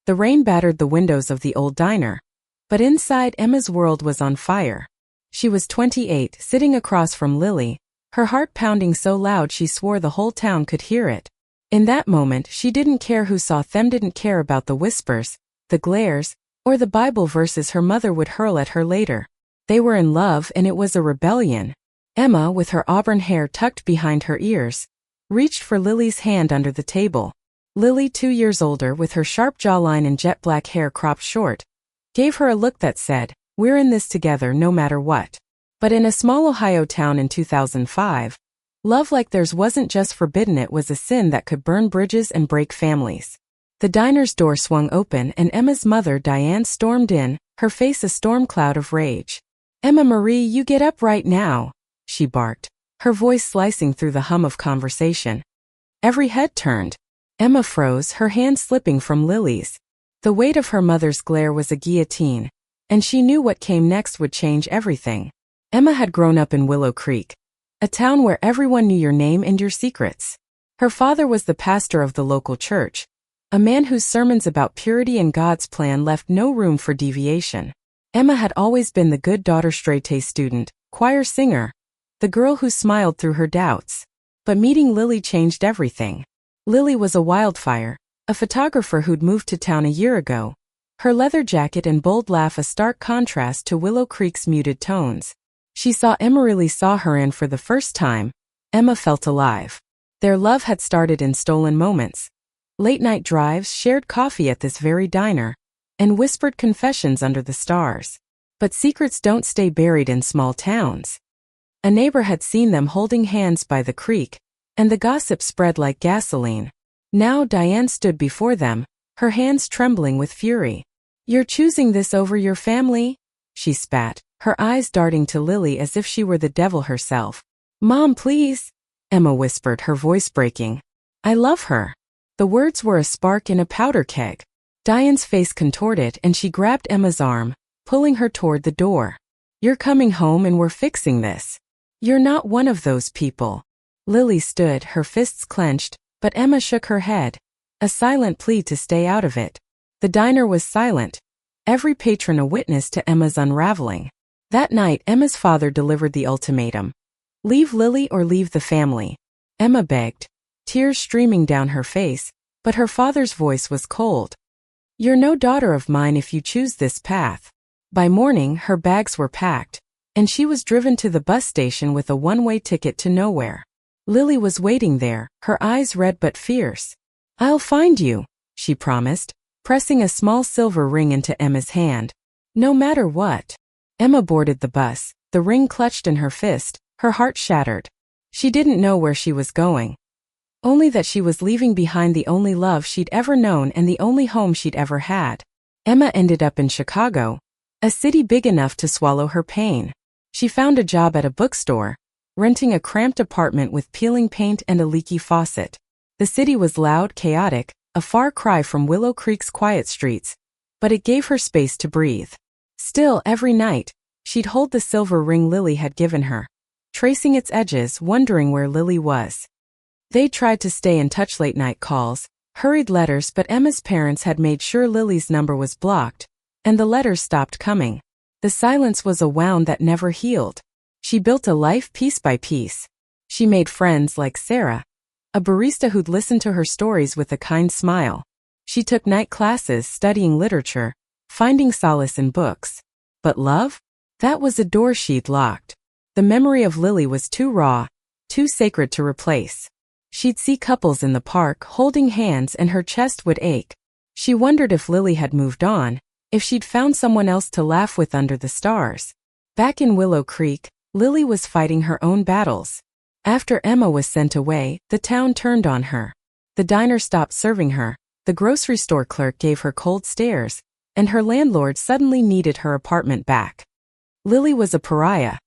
The rain battered the windows of the old diner. But inside, Emma's world was on fire. She was 28, sitting across from Lily, her heart pounding so loud she swore the whole town could hear it. In that moment, she didn't care who saw them, didn't care about the whispers, the glares, or the Bible verses her mother would hurl at her later. They were in love, and it was a rebellion. Emma, with her auburn hair tucked behind her ears, reached for Lily's hand under the table. Lily, 2 years older, with her sharp jawline and jet black hair cropped short, gave her a look that said, "We're in this together no matter what." But in a small Ohio town in 2005, love like theirs wasn't just forbidden, it was a sin that could burn bridges and break families. The diner's door swung open and Emma's mother, Diane, stormed in, her face a storm cloud of rage. "Emma Marie, you get up right now," she barked, her voice slicing through the hum of conversation. Every head turned. Emma froze, her hand slipping from Lily's. The weight of her mother's glare was a guillotine, and she knew what came next would change everything. Emma had grown up in Willow Creek, a town where everyone knew your name and your secrets. Her father was the pastor of the local church, a man whose sermons about purity and God's plan left no room for deviation. Emma had always been the good daughter, straight-A student, choir singer, the girl who smiled through her doubts. But meeting Lily changed everything. Lily was a wildfire, a photographer who'd moved to town a year ago, her leather jacket and bold laugh a stark contrast to Willow Creek's muted tones. She saw Emma, really saw her, and for the first time, Emma felt alive. Their love had started in stolen moments. Late-night drives, shared coffee at this very diner, and whispered confessions under the stars. But secrets don't stay buried in small towns. A neighbor had seen them holding hands by the creek, and the gossip spread like gasoline. Now Diane stood before them, her hands trembling with fury. "You're choosing this over your family?" she spat, her eyes darting to Lily as if she were the devil herself. "Mom, please," Emma whispered, her voice breaking. "I love her." The words were a spark in a powder keg. Diane's face contorted and she grabbed Emma's arm, pulling her toward the door. "You're coming home and we're fixing this. You're not one of those people." Lily stood, her fists clenched, but Emma shook her head, a silent plea to stay out of it. The diner was silent, every patron a witness to Emma's unraveling. That night, Emma's father delivered the ultimatum. Leave Lily or leave the family. Emma begged, tears streaming down her face, but her father's voice was cold. "You're no daughter of mine if you choose this path." By morning, her bags were packed, and she was driven to the bus station with a one-way ticket to nowhere. Lily was waiting there, her eyes red but fierce. "I'll find you," she promised, pressing a small silver ring into Emma's hand. "No matter what." Emma boarded the bus, the ring clutched in her fist, her heart shattered. She didn't know where she was going. Only that she was leaving behind the only love she'd ever known and the only home she'd ever had. Emma ended up in Chicago, a city big enough to swallow her pain. She found a job at a bookstore, renting a cramped apartment with peeling paint and a leaky faucet. The city was loud, chaotic, a far cry from Willow Creek's quiet streets, but it gave her space to breathe. Still, every night, she'd hold the silver ring Lily had given her, tracing its edges, wondering where Lily was. They tried to stay in touch, late-night calls, hurried letters, but Emma's parents had made sure Lily's number was blocked, and the letters stopped coming. The silence was a wound that never healed. She built a life piece by piece. She made friends like Sarah, a barista who'd listen to her stories with a kind smile. She took night classes, studying literature, finding solace in books. But love? That was a door she'd locked. The memory of Lily was too raw, too sacred to replace. She'd see couples in the park holding hands and her chest would ache. She wondered if Lily had moved on, if she'd found someone else to laugh with under the stars. Back in Willow Creek, Lily was fighting her own battles. After Emma was sent away, the town turned on her. The diner stopped serving her, the grocery store clerk gave her cold stares, and her landlord suddenly needed her apartment back. Lily was a pariah,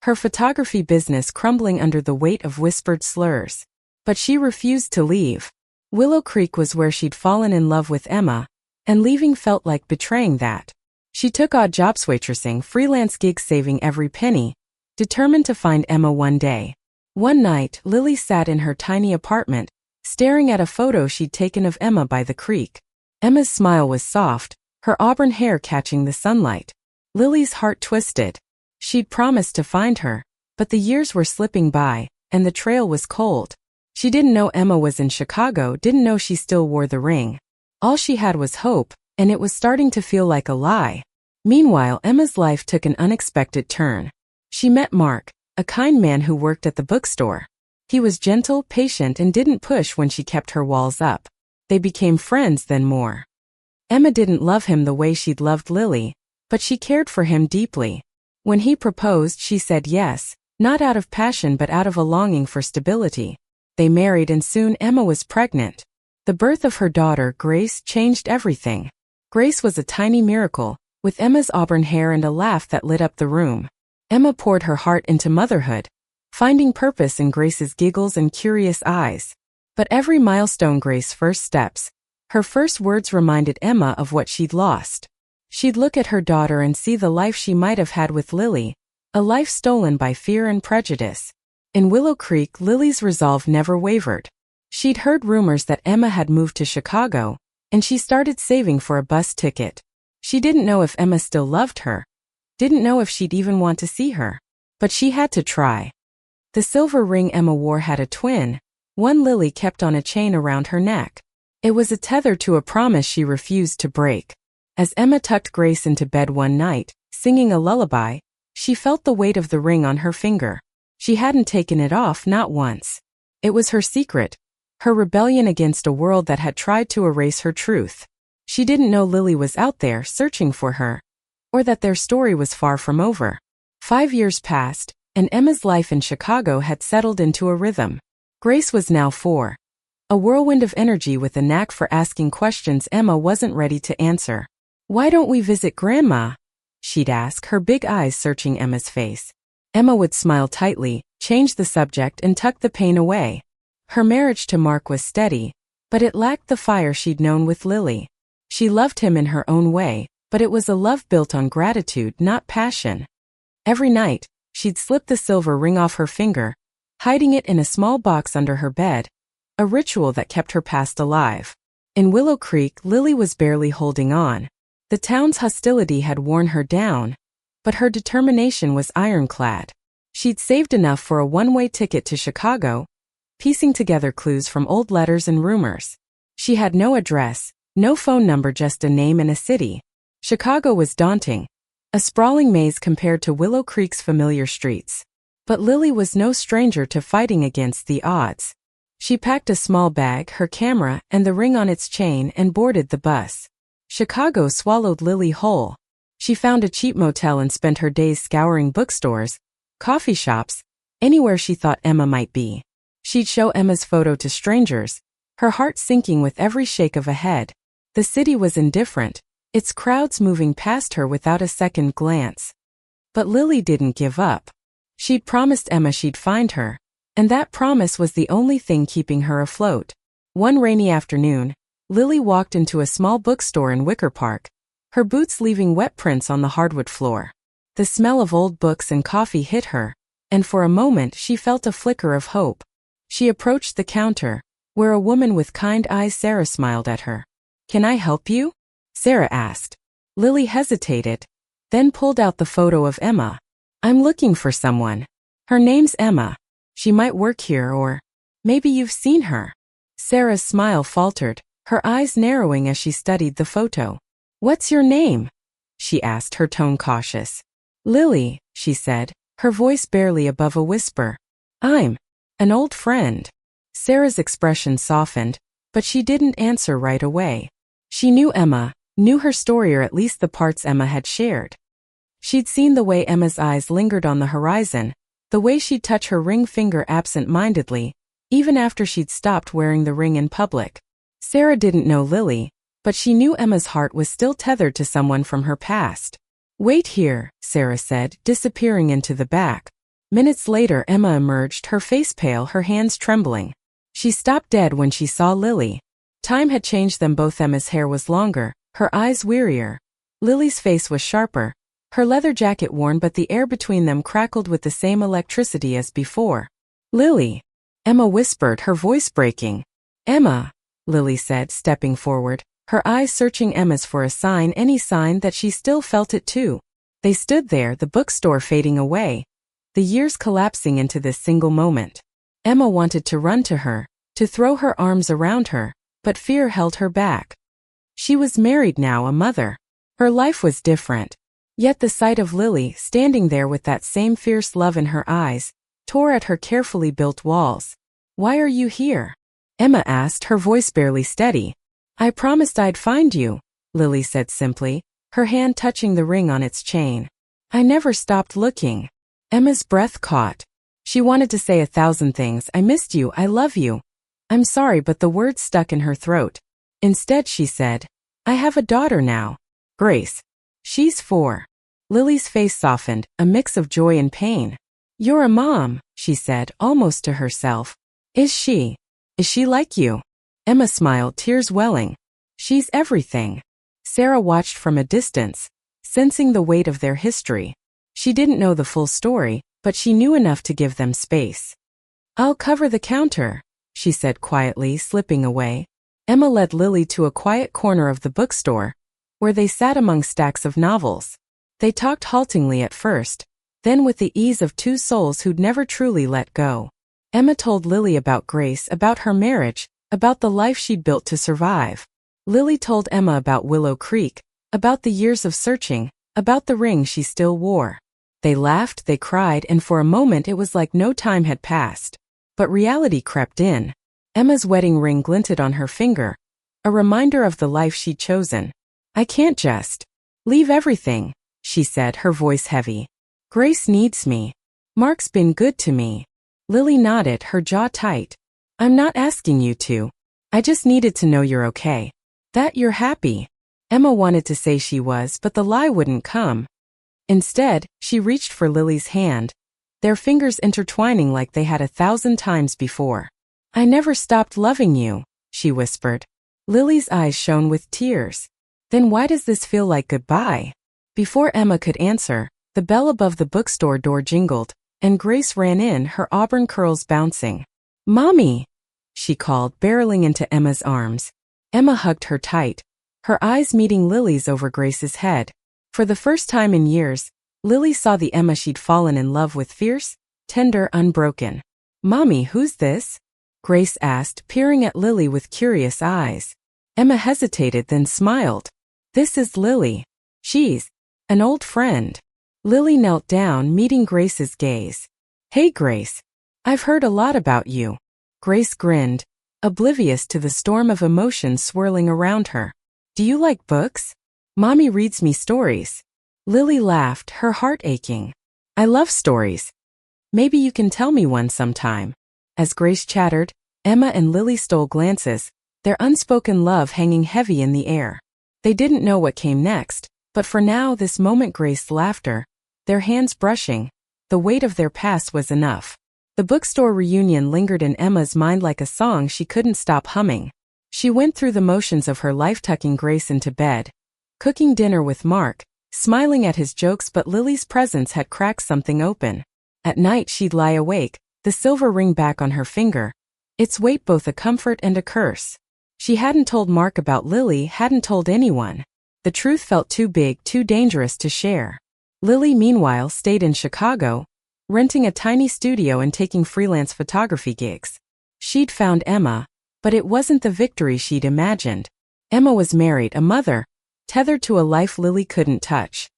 her photography business crumbling under the weight of whispered slurs. But she refused to leave. Willow Creek was where she'd fallen in love with Emma, and leaving felt like betraying that. She took odd jobs, waitressing, freelance gigs, saving every penny, determined to find Emma one day. One night, Lily sat in her tiny apartment, staring at a photo she'd taken of Emma by the creek. Emma's smile was soft, her auburn hair catching the sunlight. Lily's heart twisted. She'd promised to find her, but the years were slipping by, and the trail was cold. She didn't know Emma was in Chicago, didn't know she still wore the ring. All she had was hope, and it was starting to feel like a lie. Meanwhile, Emma's life took an unexpected turn. She met Mark, a kind man who worked at the bookstore. He was gentle, patient, and didn't push when she kept her walls up. They became friends then more. Emma didn't love him the way she'd loved Lily, but she cared for him deeply. When he proposed, she said yes, not out of passion but out of a longing for stability. They married and soon Emma was pregnant. The birth of her daughter, Grace, changed everything. Grace was a tiny miracle, with Emma's auburn hair and a laugh that lit up the room. Emma poured her heart into motherhood, finding purpose in Grace's giggles and curious eyes. But every milestone, Grace's first steps, her first words reminded Emma of what she'd lost. She'd look at her daughter and see the life she might have had with Lily, a life stolen by fear and prejudice. In Willow Creek, Lily's resolve never wavered. She'd heard rumors that Emma had moved to Chicago, and she started saving for a bus ticket. She didn't know if Emma still loved her, didn't know if she'd even want to see her. But she had to try. The silver ring Emma wore had a twin, one Lily kept on a chain around her neck. It was a tether to a promise she refused to break. As Emma tucked Grace into bed one night, singing a lullaby, she felt the weight of the ring on her finger. She hadn't taken it off, not once. It was her secret, her rebellion against a world that had tried to erase her truth. She didn't know Lily was out there searching for her, or that their story was far from over. 5 years passed, and Emma's life in Chicago had settled into a rhythm. Grace was now 4. A whirlwind of energy with a knack for asking questions Emma wasn't ready to answer. "Why don't we visit Grandma?" she'd ask, her big eyes searching Emma's face. Emma would smile tightly, change the subject, and tuck the pain away. Her marriage to Mark was steady, but it lacked the fire she'd known with Lily. She loved him in her own way, but it was a love built on gratitude, not passion. Every night, she'd slip the silver ring off her finger, hiding it in a small box under her bed, a ritual that kept her past alive. In Willow Creek, Lily was barely holding on. The town's hostility had worn her down, but her determination was ironclad. She'd saved enough for a one-way ticket to Chicago, piecing together clues from old letters and rumors. She had no address, no phone number, just a name and a city. Chicago was daunting, a sprawling maze compared to Willow Creek's familiar streets. But Lily was no stranger to fighting against the odds. She packed a small bag, her camera, and the ring on its chain and boarded the bus. Chicago swallowed Lily whole. She found a cheap motel and spent her days scouring bookstores, coffee shops, anywhere she thought Emma might be. She'd show Emma's photo to strangers, her heart sinking with every shake of a head. The city was indifferent, its crowds moving past her without a second glance. But Lily didn't give up. She'd promised Emma she'd find her, and that promise was the only thing keeping her afloat. One rainy afternoon, Lily walked into a small bookstore in Wicker Park, her boots leaving wet prints on the hardwood floor. The smell of old books and coffee hit her, and for a moment she felt a flicker of hope. She approached the counter, where a woman with kind eyes, Sarah, smiled at her. "Can I help you?" Sarah asked. Lily hesitated, then pulled out the photo of Emma. "I'm looking for someone. Her name's Emma. She might work here, or maybe you've seen her." Sarah's smile faltered, her eyes narrowing as she studied the photo. "What's your name?" she asked, her tone cautious. "Lily," she said, her voice barely above a whisper. "I'm an old friend." Sarah's expression softened, but she didn't answer right away. She knew Emma, knew her story, or at least the parts Emma had shared. She'd seen the way Emma's eyes lingered on the horizon, the way she'd touch her ring finger absent-mindedly, even after she'd stopped wearing the ring in public. Sarah didn't know Lily, but she knew Emma's heart was still tethered to someone from her past. "Wait here," Sarah said, disappearing into the back. Minutes later, Emma emerged, her face pale, her hands trembling. She stopped dead when she saw Lily. Time had changed them both. Emma's hair was longer, her eyes wearier. Lily's face was sharper, her leather jacket worn, but the air between them crackled with the same electricity as before. "Lily," Emma whispered, her voice breaking. "Emma," Lily said, stepping forward, her eyes searching Emma's for a sign, any sign that she still felt it too. They stood there, the bookstore fading away, the years collapsing into this single moment. Emma wanted to run to her, to throw her arms around her, but fear held her back. She was married now, a mother. Her life was different. Yet the sight of Lily, standing there with that same fierce love in her eyes, tore at her carefully built walls. "Why are you here?" Emma asked, her voice barely steady. "I promised I'd find you," Lily said simply, her hand touching the ring on its chain. "I never stopped looking." Emma's breath caught. She wanted to say 1,000 things. "I missed you, I love you, I'm sorry," but the words stuck in her throat. Instead she said, "I have a daughter now. Grace. She's 4. Lily's face softened, a mix of joy and pain. "You're a mom," she said, almost to herself. Is she? Is she like you?" Emma smiled, tears welling. "She's everything." Sarah watched from a distance, sensing the weight of their history. She didn't know the full story, but she knew enough to give them space. "I'll cover the counter," she said quietly, slipping away. Emma led Lily to a quiet corner of the bookstore, where they sat among stacks of novels. They talked haltingly at first, then with the ease of two souls who'd never truly let go. Emma told Lily about Grace, about her marriage, about the life she'd built to survive. Lily told Emma about Willow Creek, about the years of searching, about the ring she still wore. They laughed, they cried, and for a moment it was like no time had passed. But reality crept in. Emma's wedding ring glinted on her finger, a reminder of the life she'd chosen. "I can't just leave everything," she said, her voice heavy. "Grace needs me. Mark's been good to me." Lily nodded, her jaw tight. "I'm not asking you to. I just needed to know you're okay. That you're happy." Emma wanted to say she was, but the lie wouldn't come. Instead, she reached for Lily's hand, their fingers intertwining like they had 1,000 times before. "I never stopped loving you," she whispered. Lily's eyes shone with tears. "Then why does this feel like goodbye?" Before Emma could answer, the bell above the bookstore door jingled, and Grace ran in, her auburn curls bouncing. "Mommy!" she called, barreling into Emma's arms. Emma hugged her tight, her eyes meeting Lily's over Grace's head. For the first time in years, Lily saw the Emma she'd fallen in love with, fierce, tender, unbroken. "Mommy, who's this?" Grace asked, peering at Lily with curious eyes. Emma hesitated, then smiled. "This is Lily. She's an old friend." Lily knelt down, meeting Grace's gaze. "Hey, Grace. I've heard a lot about you." Grace grinned, oblivious to the storm of emotions swirling around her. "Do you like books? Mommy reads me stories." Lily laughed, her heart aching. "I love stories. Maybe you can tell me one sometime." As Grace chattered, Emma and Lily stole glances, their unspoken love hanging heavy in the air. They didn't know what came next, but for now, this moment, Grace's laughter, their hands brushing, the weight of their past was enough. The bookstore reunion lingered in Emma's mind like a song she couldn't stop humming. She went through the motions of her life, tucking Grace into bed, cooking dinner with Mark, smiling at his jokes, but Lily's presence had cracked something open. At night she'd lie awake, the silver ring back on her finger, its weight both a comfort and a curse. She hadn't told Mark about Lily, hadn't told anyone. The truth felt too big, too dangerous to share. Lily, meanwhile, stayed in Chicago, renting a tiny studio and taking freelance photography gigs. She'd found Emma, but it wasn't the victory she'd imagined. Emma was married, a mother, tethered to a life Lily couldn't touch.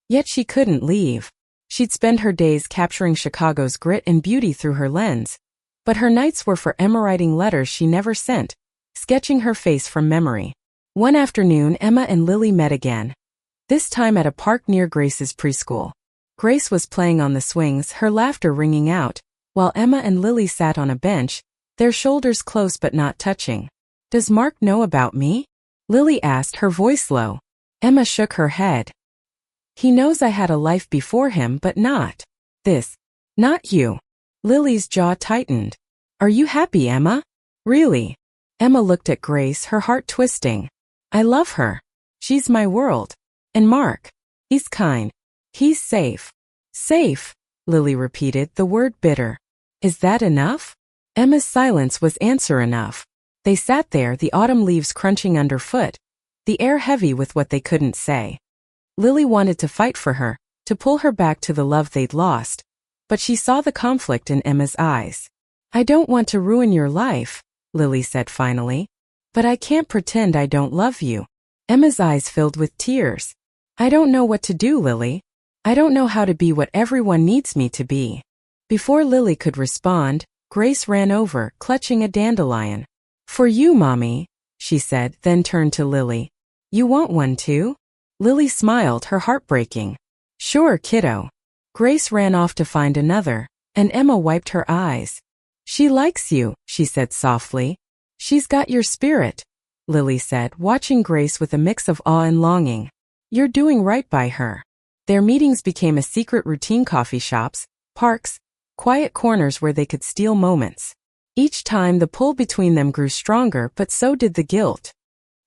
Yet she couldn't leave. She'd spend her days capturing Chicago's grit and beauty through her lens, but her nights were for Emma writing letters she never sent, sketching her face from memory. One afternoon, Emma and Lily met again, this time at a park near Grace's preschool. Grace was playing on the swings, her laughter ringing out, while Emma and Lily sat on a bench, their shoulders close but not touching. "Does Mark know about me?" Lily asked, her voice low. Emma shook her head. "He knows I had a life before him, but not this. Not you." Lily's jaw tightened. "Are you happy, Emma? Really?" Emma looked at Grace, her heart twisting. "I love her. She's my world. And Mark, he's kind. He's safe." "Safe," Lily repeated, the word bitter. "Is that enough?" Emma's silence was answer enough. They sat there, the autumn leaves crunching underfoot, the air heavy with what they couldn't say. Lily wanted to fight for her, to pull her back to the love they'd lost, but she saw the conflict in Emma's eyes. "I don't want to ruin your life," Lily said finally. "But I can't pretend I don't love you." Emma's eyes filled with tears. "I don't know what to do, Lily. I don't know how to be what everyone needs me to be." Before Lily could respond, Grace ran over, clutching a dandelion. "For you, Mommy," she said, then turned to Lily. "You want one too?" Lily smiled, her heart breaking. "Sure, kiddo." Grace ran off to find another, and Emma wiped her eyes. "She likes you," she said softly. "She's got your spirit," Lily said, watching Grace with a mix of awe and longing. "You're doing right by her." Their meetings became a secret routine: coffee shops, parks, quiet corners where they could steal moments. Each time the pull between them grew stronger, but so did the guilt.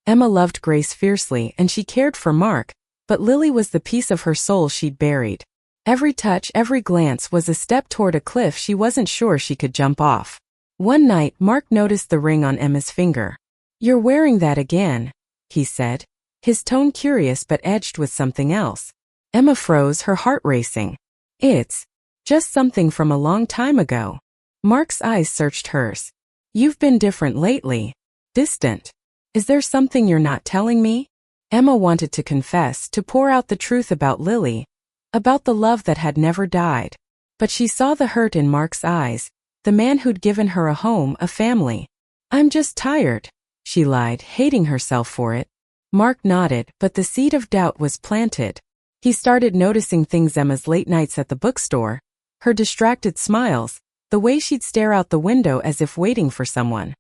Emma loved Grace fiercely and she cared for Mark, but Lily was the piece of her soul she'd buried. Every touch, every glance was a step toward a cliff she wasn't sure she could jump off. One night, Mark noticed the ring on Emma's finger. "You're wearing that again," he said, his tone curious but edged with something else. Emma froze, her heart racing. "It's just something from a long time ago." Mark's eyes searched hers. "You've been different lately. Distant. Is there something you're not telling me?" Emma wanted to confess, to pour out the truth about Lily, about the love that had never died. But she saw the hurt in Mark's eyes, the man who'd given her a home, a family. "I'm just tired," she lied, hating herself for it. Mark nodded, but the seed of doubt was planted. He started noticing things: Emma's late nights at the bookstore, her distracted smiles, the way she'd stare out the window as if waiting for someone.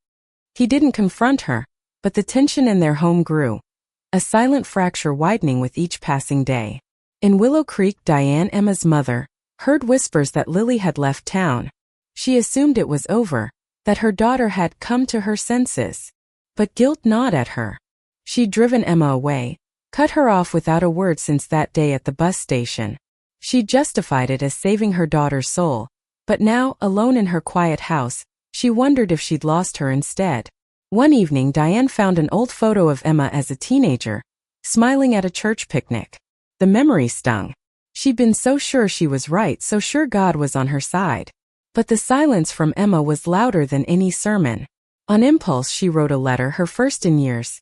He didn't confront her, but the tension in their home grew, a silent fracture widening with each passing day. In Willow Creek, Diane, Emma's mother, heard whispers that Lily had left town. She assumed it was over, that her daughter had come to her senses. But guilt gnawed at her. She'd driven Emma away, cut her off without a word since that day at the bus station. She justified it as saving her daughter's soul, but now, alone in her quiet house, she wondered if she'd lost her instead. One evening, Diane found an old photo of Emma as a teenager, smiling at a church picnic. The memory stung. She'd been so sure she was right, so sure God was on her side. But the silence from Emma was louder than any sermon. On impulse, she wrote a letter, her first in years.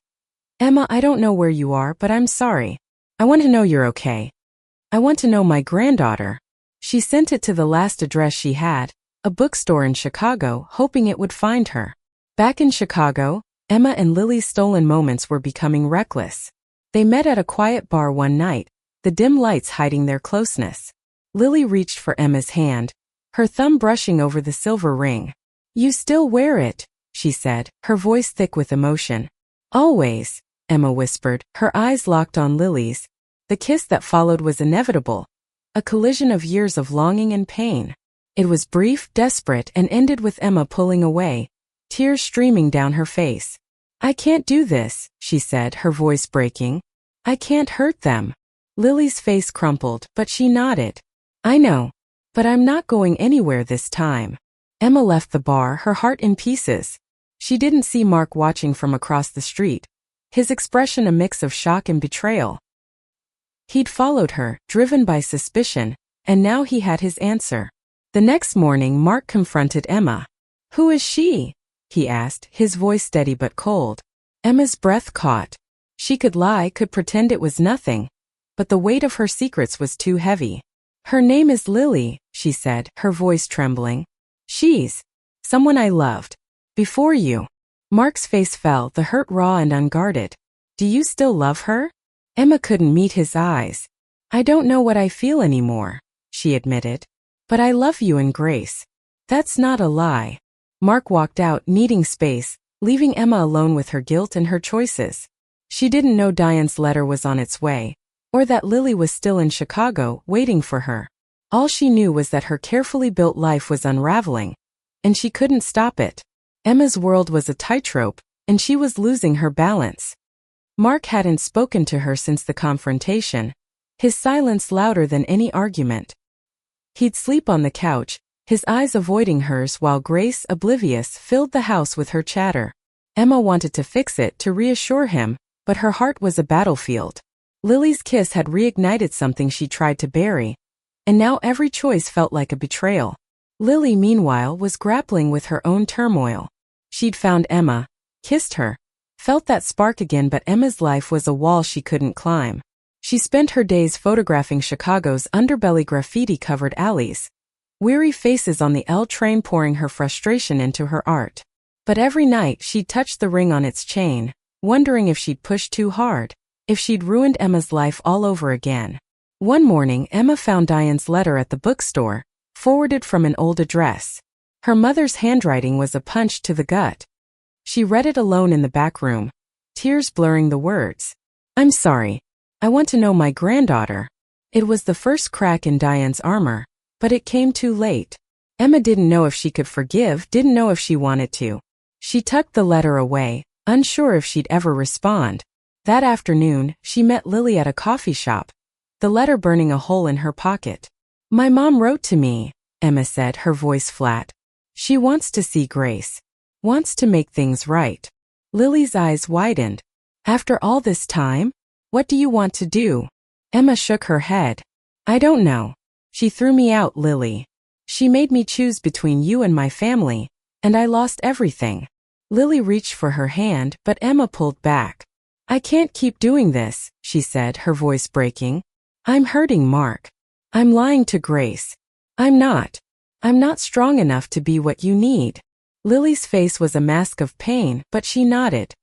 "Emma, I don't know where you are, but I'm sorry. I want to know you're okay. I want to know my granddaughter." She sent it to the last address she had, a bookstore in Chicago, hoping it would find her. Back in Chicago, Emma and Lily's stolen moments were becoming reckless. They met at a quiet bar one night, the dim lights hiding their closeness. Lily reached for Emma's hand, her thumb brushing over the silver ring. "You still wear it," she said, her voice thick with emotion. "Always," Emma whispered, her eyes locked on Lily's. The kiss that followed was inevitable, a collision of years of longing and pain. It was brief, desperate, and ended with Emma pulling away, tears streaming down her face. "I can't do this," she said, her voice breaking. "I can't hurt them." Lily's face crumpled, but she nodded. "I know. But I'm not going anywhere this time." Emma left the bar, her heart in pieces. She didn't see Mark watching from across the street, his expression a mix of shock and betrayal. He'd followed her, driven by suspicion, and now he had his answer. The next morning, Mark confronted Emma. "Who is she?" he asked, his voice steady but cold. Emma's breath caught. She could lie, could pretend it was nothing, but the weight of her secrets was too heavy. "Her name is Lily," she said, her voice trembling. "She's someone I loved. Before you." Mark's face fell, the hurt raw and unguarded. "Do you still love her?" Emma couldn't meet his eyes. "I don't know what I feel anymore," she admitted. "But I love you and Grace. That's not a lie." Mark walked out, needing space, leaving Emma alone with her guilt and her choices. She didn't know Diane's letter was on its way, or that Lily was still in Chicago, waiting for her. All she knew was that her carefully built life was unraveling, and she couldn't stop it. Emma's world was a tightrope, and she was losing her balance. Mark hadn't spoken to her since the confrontation, his silence louder than any argument. He'd sleep on the couch, his eyes avoiding hers, while Grace, oblivious, filled the house with her chatter. Emma wanted to fix it, to reassure him, but her heart was a battlefield. Lily's kiss had reignited something she tried to bury, and now every choice felt like a betrayal. Lily, meanwhile, was grappling with her own turmoil. She'd found Emma, kissed her, felt that spark again, but Emma's life was a wall she couldn't climb. She spent her days photographing Chicago's underbelly, graffiti-covered alleys, weary faces on the L train, pouring her frustration into her art. But every night she'd touch the ring on its chain, wondering if she'd pushed too hard, if she'd ruined Emma's life all over again. One morning, Emma found Diane's letter at the bookstore, forwarded from an old address. Her mother's handwriting was a punch to the gut. She read it alone in the back room, tears blurring the words. "I'm sorry. I want to know my granddaughter." It was the first crack in Diane's armor, but it came too late. Emma didn't know if she could forgive, didn't know if she wanted to. She tucked the letter away, unsure if she'd ever respond. That afternoon, she met Lily at a coffee shop, the letter burning a hole in her pocket. "My mom wrote to me," Emma said, her voice flat. "She wants to see Grace. Wants to make things right." Lily's eyes widened. "After all this time? What do you want to do?" Emma shook her head. "I don't know. She threw me out, Lily. She made me choose between you and my family, and I lost everything." Lily reached for her hand, but Emma pulled back. "I can't keep doing this," she said, her voice breaking. "I'm hurting Mark. I'm lying to Grace. I'm not strong enough to be what you need." Lily's face was a mask of pain, but she nodded.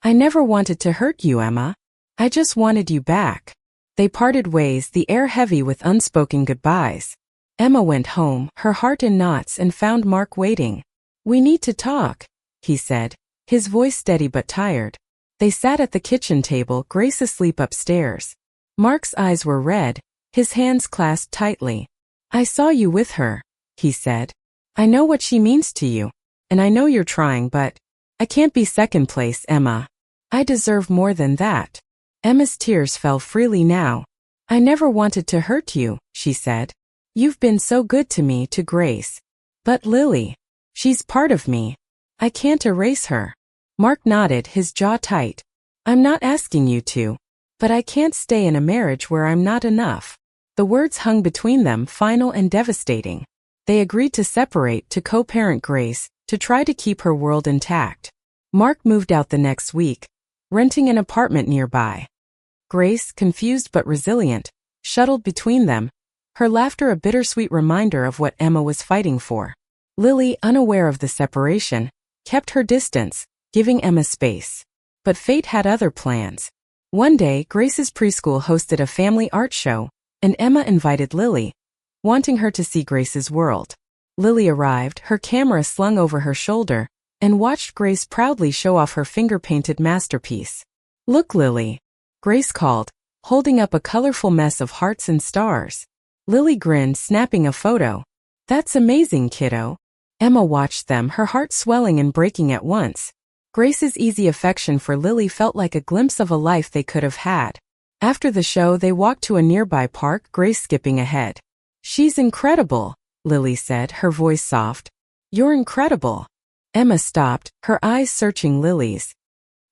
"I never wanted to hurt you, Emma. I just wanted you back." They parted ways, the air heavy with unspoken goodbyes. Emma went home, her heart in knots, and found Mark waiting. "We need to talk," he said, his voice steady but tired. They sat at the kitchen table, Grace asleep upstairs. Mark's eyes were red, his hands clasped tightly. "I saw you with her," he said. "I know what she means to you, and I know you're trying, but I can't be second place, Emma. I deserve more than that." Emma's tears fell freely now. "I never wanted to hurt you," she said. "You've been so good to me, to Grace. But Lily, she's part of me. I can't erase her." Mark nodded, his jaw tight. "I'm not asking you to, but I can't stay in a marriage where I'm not enough." The words hung between them, final and devastating. They agreed to separate, to co-parent Grace, to try to keep her world intact. Mark moved out the next week, renting an apartment nearby. Grace, confused but resilient, shuttled between them, her laughter a bittersweet reminder of what Emma was fighting for. Lily, unaware of the separation, kept her distance, giving Emma space. But fate had other plans. One day, Grace's preschool hosted a family art show, and Emma invited Lily, wanting her to see Grace's world. Lily arrived, her camera slung over her shoulder, and watched Grace proudly show off her finger-painted masterpiece. "Look, Lily," Grace called, holding up a colorful mess of hearts and stars. Lily grinned, snapping a photo. "That's amazing, kiddo." Emma watched them, her heart swelling and breaking at once. Grace's easy affection for Lily felt like a glimpse of a life they could have had. After the show, they walked to a nearby park, Grace skipping ahead. "She's incredible," Lily said, her voice soft. "You're incredible." Emma stopped, her eyes searching Lily's.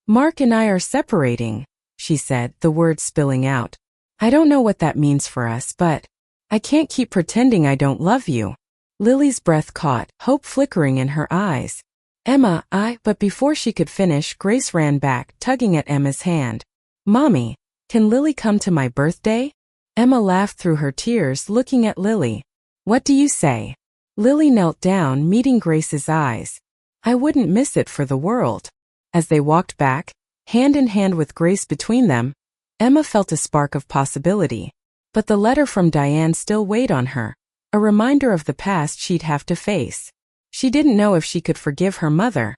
"Mark and I are separating," she said, the words spilling out. "I don't know what that means for us, but I can't keep pretending I don't love you." Lily's breath caught, hope flickering in her eyes. "Emma, but before she could finish, Grace ran back, tugging at Emma's hand. "Mommy, can Lily come to my birthday?" Emma laughed through her tears, looking at Lily. "What do you say?" Lily knelt down, meeting Grace's eyes. "I wouldn't miss it for the world." As they walked back, hand in hand with Grace between them, Emma felt a spark of possibility. But the letter from Diane still weighed on her, a reminder of the past she'd have to face. She didn't know if she could forgive her mother,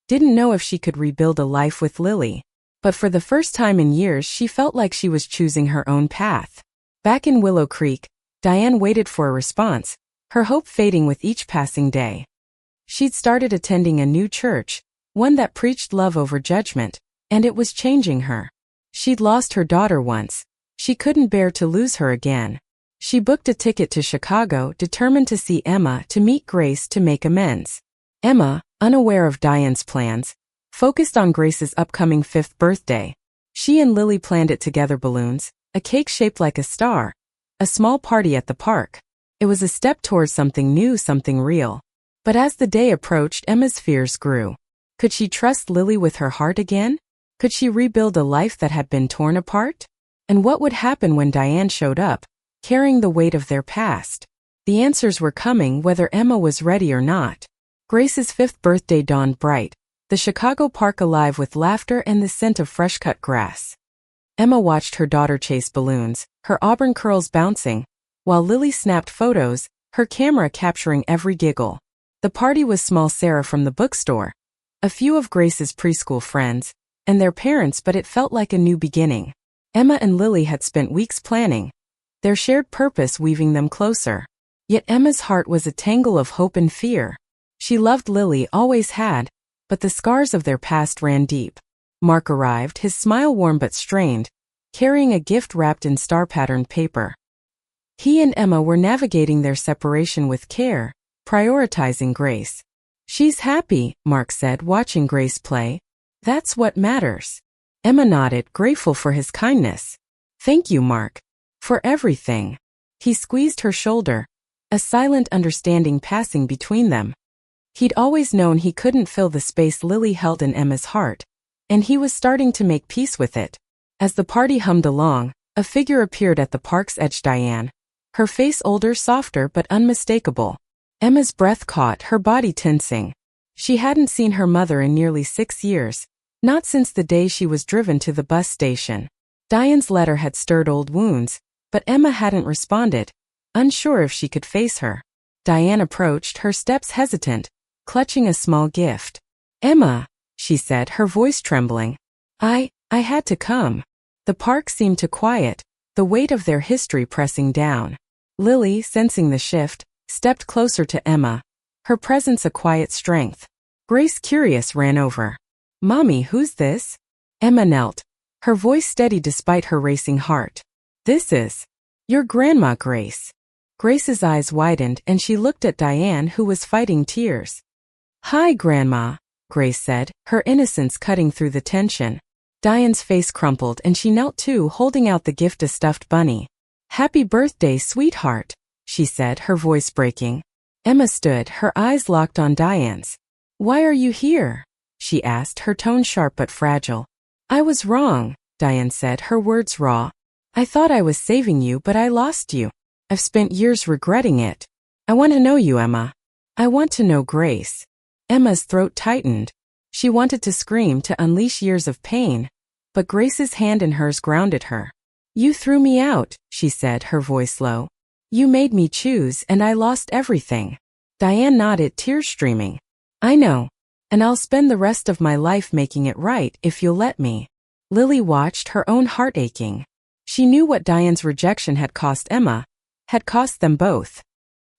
didn't know if she could rebuild a life with Lily. But for the first time in years, she felt like she was choosing her own path. Back in Willow Creek, Diane waited for a response, her hope fading with each passing day. She'd started attending a new church, one that preached love over judgment, and it was changing her. She'd lost her daughter once. She couldn't bear to lose her again. She booked a ticket to Chicago, determined to see Emma, to meet Grace, to make amends. Emma, unaware of Diane's plans, focused on Grace's upcoming 5th birthday. She and Lily planned it together: balloons, a cake shaped like a star, a small party at the park. It was a step towards something new, something real. But as the day approached, Emma's fears grew. Could she trust Lily with her heart again? Could she rebuild a life that had been torn apart? And what would happen when Diane showed up, carrying the weight of their past? The answers were coming, whether Emma was ready or not. Grace's 5th birthday dawned bright, the Chicago park alive with laughter and the scent of fresh-cut grass. Emma watched her daughter chase balloons, her auburn curls bouncing, while Lily snapped photos, her camera capturing every giggle. The party was small: Sarah from the bookstore, a few of Grace's preschool friends, and their parents, but it felt like a new beginning. Emma and Lily had spent weeks planning, their shared purpose weaving them closer. Yet Emma's heart was a tangle of hope and fear. She loved Lily, always had, but the scars of their past ran deep. Mark arrived, his smile warm but strained, carrying a gift wrapped in star-patterned paper. He and Emma were navigating their separation with care, prioritizing Grace. "She's happy," Mark said, watching Grace play. "That's what matters." Emma nodded, grateful for his kindness. "Thank you, Mark, for everything." He squeezed her shoulder, a silent understanding passing between them. He'd always known he couldn't fill the space Lily held in Emma's heart, and he was starting to make peace with it. As the party hummed along, a figure appeared at the park's edge: Diane, her face older, softer, but unmistakable. Emma's breath caught, her body tensing. She hadn't seen her mother in nearly 6 years, not since the day she was driven to the bus station. Diane's letter had stirred old wounds, but Emma hadn't responded, unsure if she could face her. Diane approached, her steps hesitant, clutching a small gift. "Emma," she said, her voice trembling. I had to come." The park seemed to quiet, the weight of their history pressing down. Lily, sensing the shift, stepped closer to Emma, her presence a quiet strength. Grace, curious, ran over. "Mommy, who's this?" Emma knelt, her voice steady despite her racing heart. "This is your grandma, Grace." Grace's eyes widened and she looked at Diane, who was fighting tears. "Hi, Grandma," Grace said, her innocence cutting through the tension. Diane's face crumpled and she knelt too, holding out the gift, a stuffed bunny. "Happy birthday, sweetheart," she said, her voice breaking. Emma stood, her eyes locked on Diane's. "Why are you here?" she asked, her tone sharp but fragile. "I was wrong," Diane said, her words raw. "I thought I was saving you, but I lost you. I've spent years regretting it. I want to know you, Emma. I want to know Grace." Emma's throat tightened. She wanted to scream, to unleash years of pain, but Grace's hand in hers grounded her. "You threw me out," she said, her voice low. "You made me choose, and I lost everything." Diane nodded, tears streaming. "I know, and I'll spend the rest of my life making it right if you'll let me." Lily watched, her own heart aching. She knew what Diane's rejection had cost Emma, had cost them both.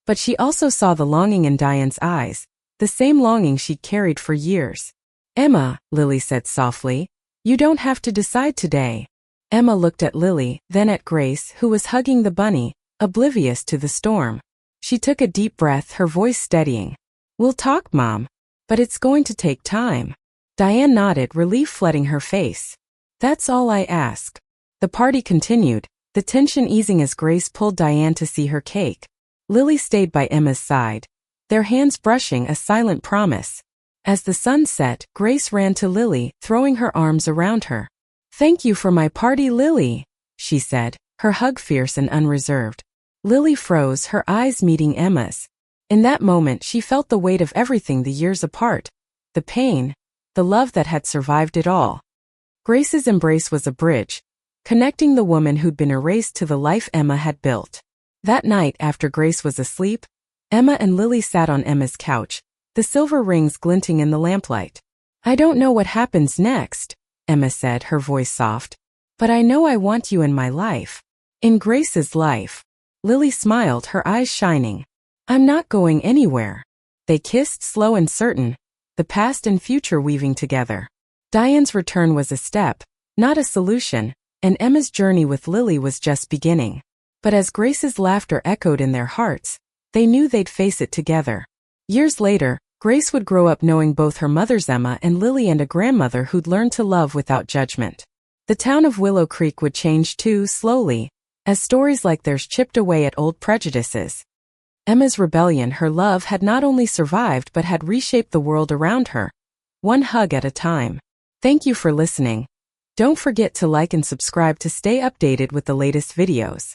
But she also saw the longing in Diane's eyes, the same longing she'd carried for years. "Emma," Lily said softly, "you don't have to decide today." Emma looked at Lily, then at Grace, who was hugging the bunny, oblivious to the storm. She took a deep breath, her voice steadying. "We'll talk, Mom, but it's going to take time." Diane nodded, relief flooding her face. "That's all I ask." The party continued, the tension easing as Grace pulled Diane to see her cake. Lily stayed by Emma's side, their hands brushing, a silent promise. As the sun set, Grace ran to Lily, throwing her arms around her. "Thank you for my party, Lily," she said, her hug fierce and unreserved. Lily froze, her eyes meeting Emma's. In that moment she felt the weight of everything, the years apart, the pain, the love that had survived it all. Grace's embrace was a bridge, connecting the woman who'd been erased to the life Emma had built. That night, after Grace was asleep, Emma and Lily sat on Emma's couch, the silver rings glinting in the lamplight. "I don't know what happens next," Emma said, her voice soft, "but I know I want you in my life. In Grace's life." Lily smiled, her eyes shining. "I'm not going anywhere." They kissed, slow and certain, the past and future weaving together. Diane's return was a step, not a solution, and Emma's journey with Lily was just beginning. But as Grace's laughter echoed in their hearts, they knew they'd face it together. Years later, Grace would grow up knowing both her mother's Emma and Lily, and a grandmother who'd learned to love without judgment. The town of Willow Creek would change too, slowly, as stories like theirs chipped away at old prejudices. Emma's rebellion, her love, had not only survived but had reshaped the world around her, one hug at a time. Thank you for listening. Don't forget to like and subscribe to stay updated with the latest videos.